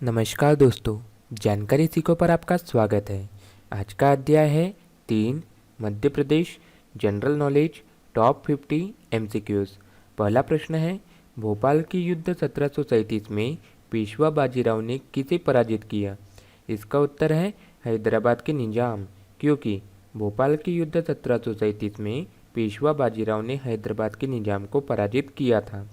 नमस्कार दोस्तों, जानकारी सीखो पर आपका स्वागत है। आज का अध्याय है 3 Madhya Pradesh general knowledge top 50 MCQs. पहला प्रश्न है, भोपाल की युद्ध 1737 में पेशवा बाजीराव ने किसे पराजित किया? इसका उत्तर है हैदराबाद के निजाम, क्योंकि भोपाल की युद्ध 1737 में पेशवा बाजीराव ने हैदराबाद के निजाम को पराजित किया था।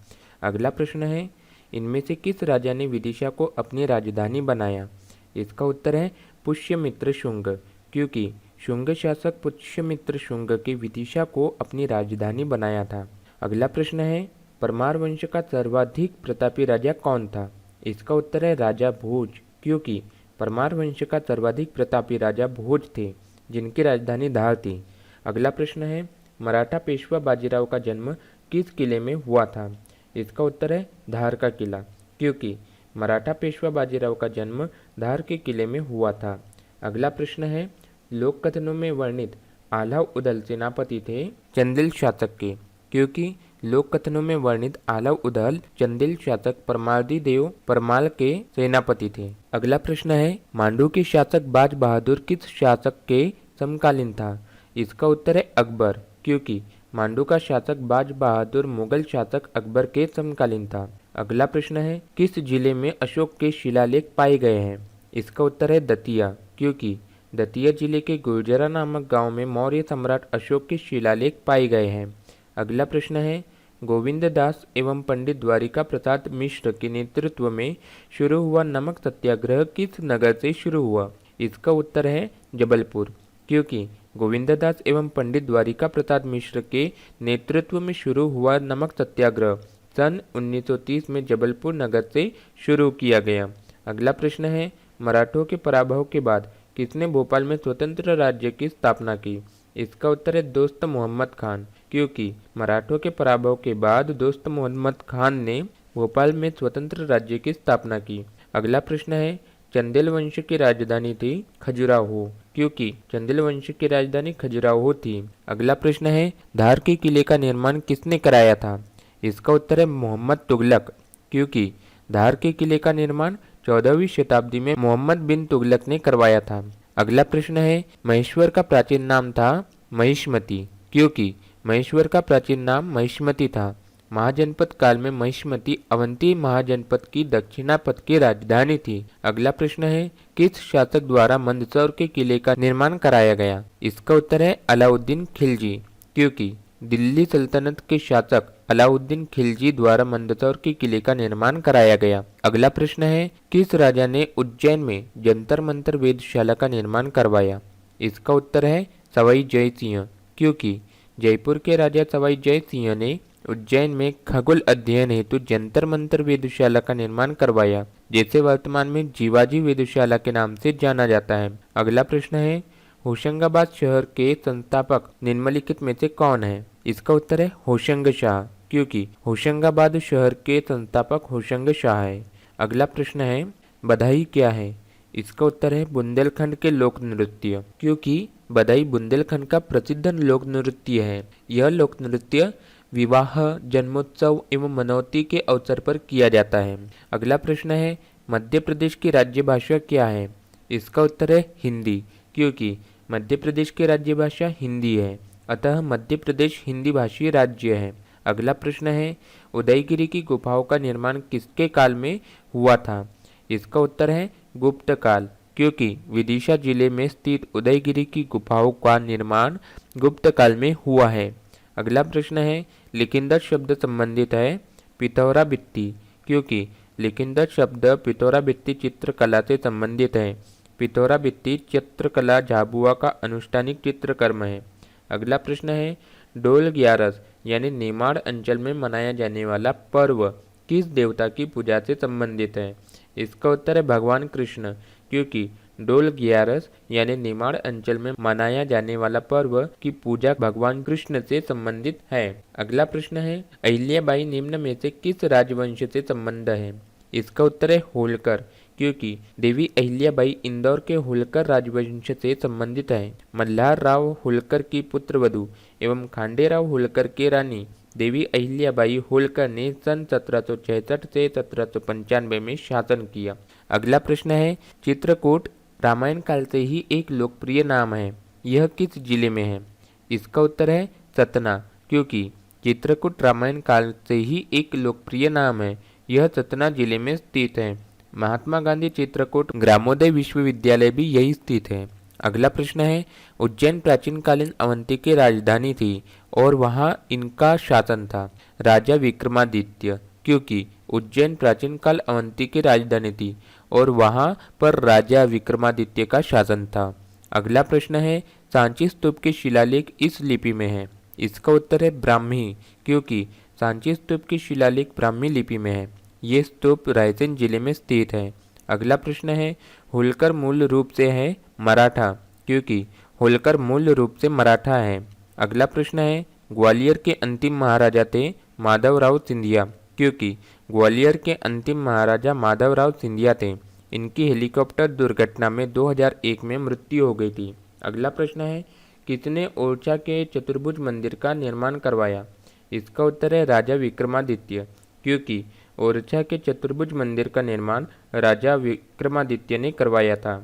अगला प्रश्न है, इनमें से किस राजा ने विदिशा को अपनी राजधानी बनाया? इसका उत्तर है पुष्यमित्र शुंग, क्योंकि शुंग शासक पुष्यमित्र शुंग के विदिशा को अपनी राजधानी बनाया था। अगला प्रश्न है, परमार वंश का सर्वाधिक प्रतापी राजा कौन था? इसका उत्तर है राजा भोज, क्योंकि परमार वंश का सर्वाधिक प्रतापी राजा भोज थे, जिनकी राजधानी धार थी। अगला प्रश्न है, मराठा पेशवा बाजीराव का जन्म किस किले में हुआ था? इसका उत्तर है धार का किला, क्योंकि मराठा पेशवा बाजीराव का जन्म धार के किले में हुआ था। अगला प्रश्न है, लोक कथनों में वर्णित आलव उदल सेनापति थे चंदेल शासक के, क्योंकि लोक कथनों में वर्णित आलव उदल चंदेल शासक परमार्दी देव परमाल के सेनापति थे। अगला प्रश्न है, मांडू के शासक बाज बहादुर किस शासक के समकालीन था? इसका उत्तर है अकबर, क्योंकि मांडू का शासक बाज बहादुर मुगल शासक अकबर के समकालीन था। अगला प्रश्न है, किस जिले में अशोक के शिलालेख पाए गए हैं? इसका उत्तर है दतिया, क्योंकि दतिया जिले के गुर्जरा नामक गांव में मौर्य सम्राट अशोक के शिलालेख पाए गए हैं। अगला प्रश्न है, गोविंद दास एवं पंडित द्वारिका प्रसाद मिश्र के नेतृत्व में शुरू हुआ नमक सत्याग्रह किस नगर से शुरू हुआ? इसका उत्तर है जबलपुर, क्योंकि गोविंददास एवं पंडित द्वारिका प्रसाद मिश्र के नेतृत्व में शुरू हुआ नमक सत्याग्रह सन 1930 में जबलपुर नगर से शुरू किया गया। अगला प्रश्न है, मराठों के पराभव के बाद किसने भोपाल में स्वतंत्र राज्य की स्थापना की? इसका उत्तर है दोस्त मोहम्मद खान, क्योंकि मराठों के पराभव के बाद दोस्त मोहम्मद खान ने भोपाल में स्वतंत्र राज्य की स्थापना की। अगला प्रश्न है, चंदेल वंश की राजधानी थी खजुराहो, क्योंकि चंदेल वंश की राजधानी खजुराहो थी। अगला प्रश्न है, धार के किले का निर्माण किसने कराया था? इसका उत्तर है मोहम्मद तुगलक, क्योंकि धार के किले का निर्माण 14वीं शताब्दी में मोहम्मद बिन तुगलक ने करवाया था। अगला प्रश्न है, महेश्वर का प्राचीन नाम था महिष्मती, क्योंकि महेश्वर का प्राचीन नाम महिष्मती था। महाजनपद काल में महिष्मती अवंती महाजनपद की दक्षिणापथ की राजधानी थी। अगला प्रश्न है, किस शासक द्वारा मंदसौर के किले का निर्माण कराया गया? इसका उत्तर है अलाउद्दीन खिलजी, क्योंकि दिल्ली सल्तनत के शासक अलाउद्दीन खिलजी द्वारा मंदसौर के किले का निर्माण कराया गया। अगला प्रश्न है, किस राजा ने उज्जैन में जंतर मंतर वेधशाला का निर्माण करवाया? इसका उत्तर है सवाई जय सिंह, क्योंकि जयपुर के राजा सवाई जय सिंह ने उज्जैन में खगोल अध्ययन हेतु जंतर मंतर वेधशाला का निर्माण करवाया, जिसे वर्तमान में जीवाजी वेधशाला के नाम से जाना जाता है। अगला प्रश्न है, होशंगाबाद शहर के संस्थापक निम्नलिखित में से कौन है? इसका उत्तर है होशंग शाह, क्योंकि होशंगाबाद शहर के संस्थापक होशंग शाह है। अगला प्रश्न है, बधाई क्या है? इसका उत्तर है बुंदेलखंड के लोक नृत्य, क्योंकि बधाई बुंदेलखंड का प्रसिद्ध लोक नृत्य है। यह लोक नृत्य विवाह, जन्मोत्सव एवं मनौती के अवसर पर किया जाता है। अगला प्रश्न है, मध्य प्रदेश की राज्य भाषा क्या है? इसका उत्तर है हिंदी, क्योंकि मध्य प्रदेश की राज्य भाषा हिंदी है, अतः मध्य प्रदेश हिंदी भाषी राज्य है। अगला प्रश्न है, उदयगिरी की गुफाओं का निर्माण किसके काल में हुआ था? इसका उत्तर है गुप्त काल, क्योंकि विदिशा जिले में स्थित उदयगिरी की गुफाओं का निर्माण गुप्त काल में हुआ है। अगला प्रश्न है, लिखिंदर शब्द संबंधित है पिथौरा भित्ति, क्योंकि लिखिंदर शब्द पिथौरा भित्ति चित्रकला से संबंधित है। पिथौरा भित्ति चित्रकला झाबुआ का अनुष्ठानिक चित्रकर्म है। अगला प्रश्न है, डोल ग्यारस यानी नेमाड़ अंचल में मनाया जाने वाला पर्व किस देवता की पूजा से संबंधित है? इसका उत्तर है भगवान कृष्ण, क्योंकि डोल ग्यारस यानी नेमाड़ अंचल में मनाया जाने वाला पर्व की पूजा भगवान कृष्ण से संबंधित है। अगला प्रश्न है, अहिल्याबाई निम्न में से किस राजवंश से संबंध है? इसका उत्तर है होलकर, क्योंकि देवी अहिल्याबाई इंदौर के होलकर राजवंश से संबंधित है। मल्हार राव होलकर की पुत्रवधू एवं खांडेराव होलकर के रानी देवी अहिल्याबाई होलकर ने सन 1766 से 1795 में शासन किया। अगला प्रश्न है, चित्रकूट रामायण काल से ही एक लोकप्रिय नाम है, यह किस जिले में है? इसका उत्तर है सतना, क्योंकि चित्रकूट रामायण काल से ही एक लोकप्रिय नाम है, यह सतना जिले में स्थित है। महात्मा गांधी चित्रकूट ग्रामोदय विश्वविद्यालय भी यही स्थित है। अगला प्रश्न है, उज्जैन प्राचीन कालीन अवंती की राजधानी थी और वहां इनका शासन था। राजा विक्रमादित्य, क्योंकि उज्जैन प्राचीन काल अवंती की राजधानी थी और वहां पर राजा विक्रमादित्य का शासन था। अगला प्रश्न है, सांची स्तूप के शिलालेख इस लिपि में है। इसका उत्तर है ब्राह्मी, क्योंकि सांची स्तूप की शिलालेख ब्राह्मी लिपि में है। ये स्तूप रायसेन जिले में स्थित है। अगला प्रश्न है, होलकर मूल रूप से है मराठा, क्योंकि होलकर मूल रूप से मराठा है। अगला प्रश्न है, ग्वालियर के अंतिम महाराजा थे माधवराव सिंधिया, क्योंकि ग्वालियर के अंतिम महाराजा माधवराव सिंधिया थे। इनकी हेलीकॉप्टर दुर्घटना में 2001 में मृत्यु हो गई थी। अगला प्रश्न है, किसने ओरछा के चतुर्भुज मंदिर का निर्माण करवाया? इसका उत्तर है राजा विक्रमादित्य, क्योंकि ओरछा के चतुर्भुज मंदिर का निर्माण राजा विक्रमादित्य ने करवाया था।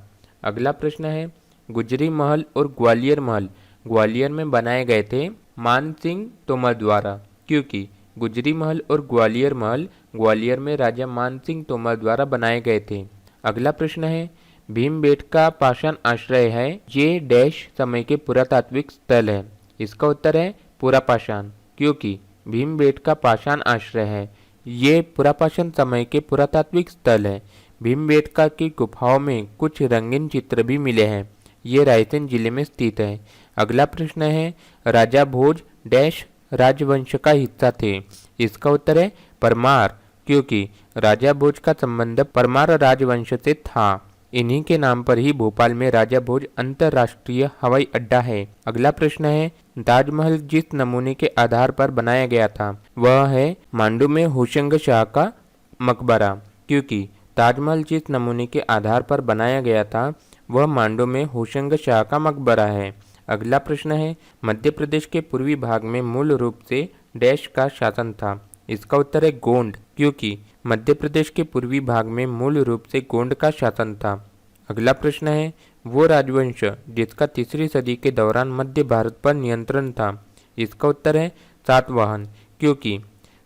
अगला प्रश्न है, गुजरी महल और ग्वालियर महल ग्वालियर में बनाए गए थे मान सिंह तोमर द्वारा, क्योंकि गुजरी महल और ग्वालियर महल ग्वालियर में राजा मान सिंह तोमर द्वारा बनाए गए थे। अगला प्रश्न है, भीमबेटका पाषाण आश्रय है, ये डैश समय के पुरातात्विक स्थल है। इसका उत्तर है पुरापाषाण, क्योंकि भीमबेटका पाषाण आश्रय है, ये पुरापाषाण समय के पुरातात्विक स्थल है। भीमबेटका की गुफाओं में कुछ रंगीन चित्र भी मिले हैं। ये रायसेन जिले में स्थित है। अगला प्रश्न है, राजा भोज डैश राजवंश का हिस्सा थे। इसका उत्तर है परमार, क्योंकि राजा भोज का संबंध परमार राजवंश से था। इन्हीं के नाम पर ही भोपाल में राजा भोज अंतर्राष्ट्रीय हवाई अड्डा है। अगला प्रश्न है, ताजमहल जिस नमूने के आधार पर बनाया गया था वह है मांडू में होशंग शाह का मकबरा, क्योंकि ताजमहल जिस नमूने के आधार पर बनाया गया था वह मांडू में होशंग शाह का मकबरा है। अगला प्रश्न है, मध्य प्रदेश के पूर्वी भाग में मूल रूप से डैश का शासन था। इसका उत्तर है गोंड, क्योंकि मध्य प्रदेश के पूर्वी भाग में मूल रूप से गोंड का शासन था। अगला प्रश्न है, वो राजवंश जिसका तीसरी सदी के दौरान मध्य भारत पर नियंत्रण था। इसका उत्तर है सातवाहन, क्योंकि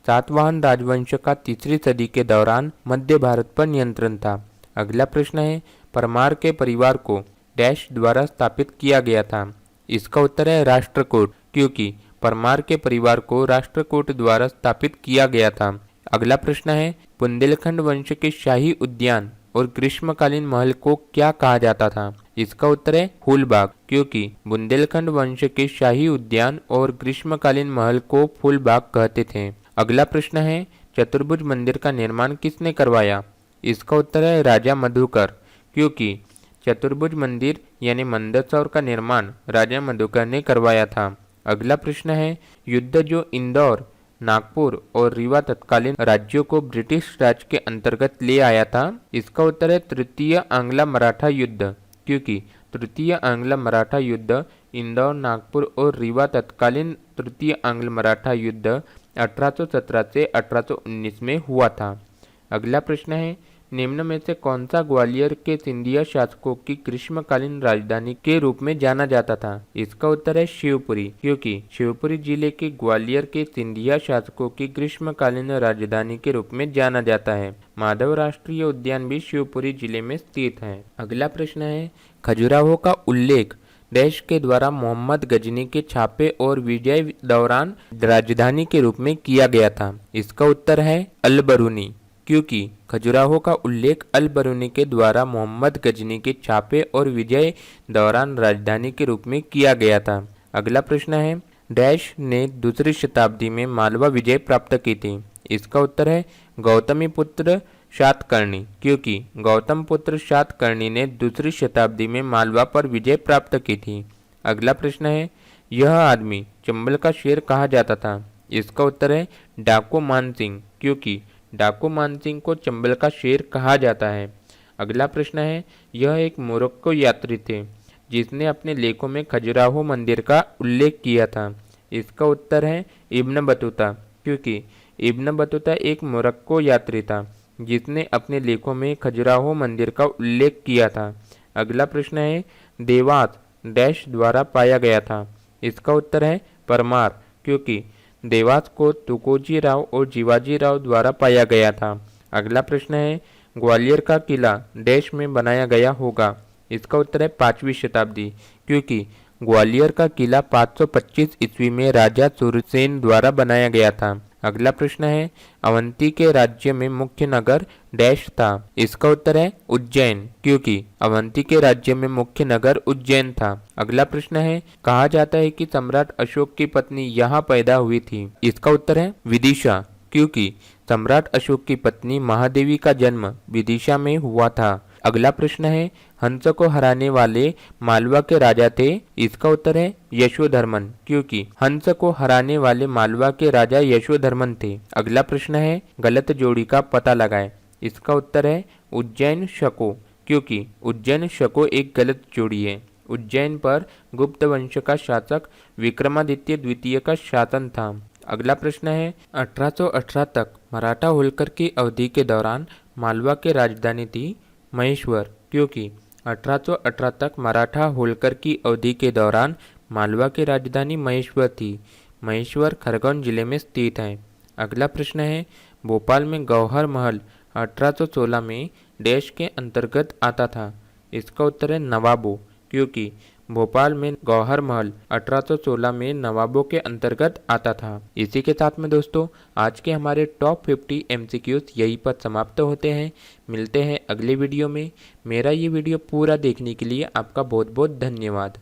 सातवाहन राजवंश का तीसरी सदी के दौरान मध्य भारत पर नियंत्रण था। अगला प्रश्न है, परमार के परिवार को डैश द्वारा स्थापित किया गया था। इसका उत्तर है राष्ट्रकूट, क्योंकि परमार के परिवार को राष्ट्रकूट द्वारा स्थापित किया गया था। अगला प्रश्न है, बुंदेलखंड वंश के शाही उद्यान और ग्रीष्मकालीन महल को क्या कहा जाता था? इसका उत्तर है फूलबाग, क्योंकि बुंदेलखंड वंश के शाही उद्यान और ग्रीष्मकालीन महल को फूलबाग कहते थे। अगला प्रश्न है, चतुर्भुज मंदिर का निर्माण किसने करवाया? इसका उत्तर है राजा मधुकर, क्योंकि चतुर्भुज मंदिर यानी मंदसौर का निर्माण राजा मधुकर ने करवाया था। अगला प्रश्न है, युद्ध जो इंदौर, नागपुर और रीवा तत्कालीन राज्यों को ब्रिटिश राज के अंतर्गत ले आया था। इसका उत्तर है तृतीय आंग्ला मराठा युद्ध, क्योंकि तृतीय आंग्ल मराठा युद्ध इंदौर, नागपुर और रीवा तत्कालीन तृतीय आंग्ल मराठा युद्ध 1817 से 1819 में हुआ था। अगला प्रश्न है, निम्न में से कौन सा ग्वालियर के सिंधिया शासकों की ग्रीष्मकालीन राजधानी के रूप में जाना जाता था? इसका उत्तर है शिवपुरी, क्योंकि शिवपुरी जिले के ग्वालियर के सिंधिया शासकों की ग्रीष्मकालीन राजधानी के रूप में जाना जाता है। माधव राष्ट्रीय उद्यान भी शिवपुरी जिले में स्थित है। अगला प्रश्न है, खजुराहो का उल्लेख डैश के द्वारा मोहम्मद गजनी के छापे और विजय दौरान राजधानी के रूप में किया गया था। इसका उत्तर है अलबरूनी, क्योंकि खजुराहो का उल्लेख अलबरूनी के द्वारा मोहम्मद गजनी के छापे और विजय दौरान राजधानी के रूप में किया गया था। अगला प्रश्न है, डैश ने दूसरी शताब्दी में मालवा विजय प्राप्त की थी। इसका उत्तर है गौतमी पुत्र शातकर्णी, क्योंकि गौतम पुत्र शातकर्णी ने दूसरी शताब्दी में मालवा पर विजय प्राप्त की थी। अगला प्रश्न है, यह आदमी चंबल का शेर कहा जाता था। इसका उत्तर है डाको मानसिंह, क्योंकि डाको मानसिंह को चंबल का शेर कहा जाता है। अगला प्रश्न है, यह एक मोरक्को यात्री थे जिसने अपने लेखों में खजुराहो मंदिर का उल्लेख किया था। इसका उत्तर है इब्न बतूता, क्योंकि इब्न बतूता एक मोरक्को यात्री था जिसने अपने लेखों में खजुराहो मंदिर का उल्लेख किया था। अगला प्रश्न है, देवास डैश द्वारा पाया गया था। इसका उत्तर है परमार, क्योंकि देवास को तुकोजी राव और जीवाजी राव द्वारा पाया गया था। अगला प्रश्न है, ग्वालियर का किला डैश में बनाया गया होगा। इसका उत्तर है 5वीं शताब्दी, क्योंकि ग्वालियर का किला 525 ईस्वी में राजा सूरसेन द्वारा बनाया गया था। अगला प्रश्न है, अवंती के राज्य में मुख्य नगर डैश था। इसका उत्तर है उज्जैन, क्योंकि अवंती के राज्य में मुख्य नगर उज्जैन था। अगला प्रश्न है, कहा जाता है कि सम्राट अशोक की पत्नी यहाँ पैदा हुई थी। इसका उत्तर है विदिशा, क्योंकि सम्राट अशोक की पत्नी महादेवी का जन्म विदिशा में हुआ था। अगला प्रश्न है, हंस को हराने वाले मालवा के राजा थे। इसका उत्तर है यशोधर्मन, क्योंकि हंस को हराने वाले मालवा के राजा यशोधर्मन थे। अगला प्रश्न है, गलत जोड़ी का पता लगाएं। इसका उत्तर है उज्जैन शको, क्योंकि उज्जैन शको एक गलत जोड़ी है। उज्जैन पर गुप्त वंश का शासक विक्रमादित्य द्वितीय का शासन था। अगला प्रश्न है, 1818 तक मराठा होल्कर की अवधि के दौरान मालवा की राजधानी थी महेश्वर, क्योंकि 1818 तक मराठा होल्कर की अवधि के दौरान मालवा की राजधानी महेश्वर थी। महेश्वर खरगोन जिले में स्थित है। अगला प्रश्न है, भोपाल में गौहर महल 1816 में डैश के अंतर्गत आता था। इसका उत्तर है नवाबों, क्योंकि भोपाल में गौहर महल 1816 में नवाबों के अंतर्गत आता था। इसी के साथ में दोस्तों आज के हमारे टॉप 50 MCQs यहीं पर समाप्त होते हैं। मिलते हैं अगले वीडियो में। मेरा ये वीडियो पूरा देखने के लिए आपका बहुत बहुत धन्यवाद।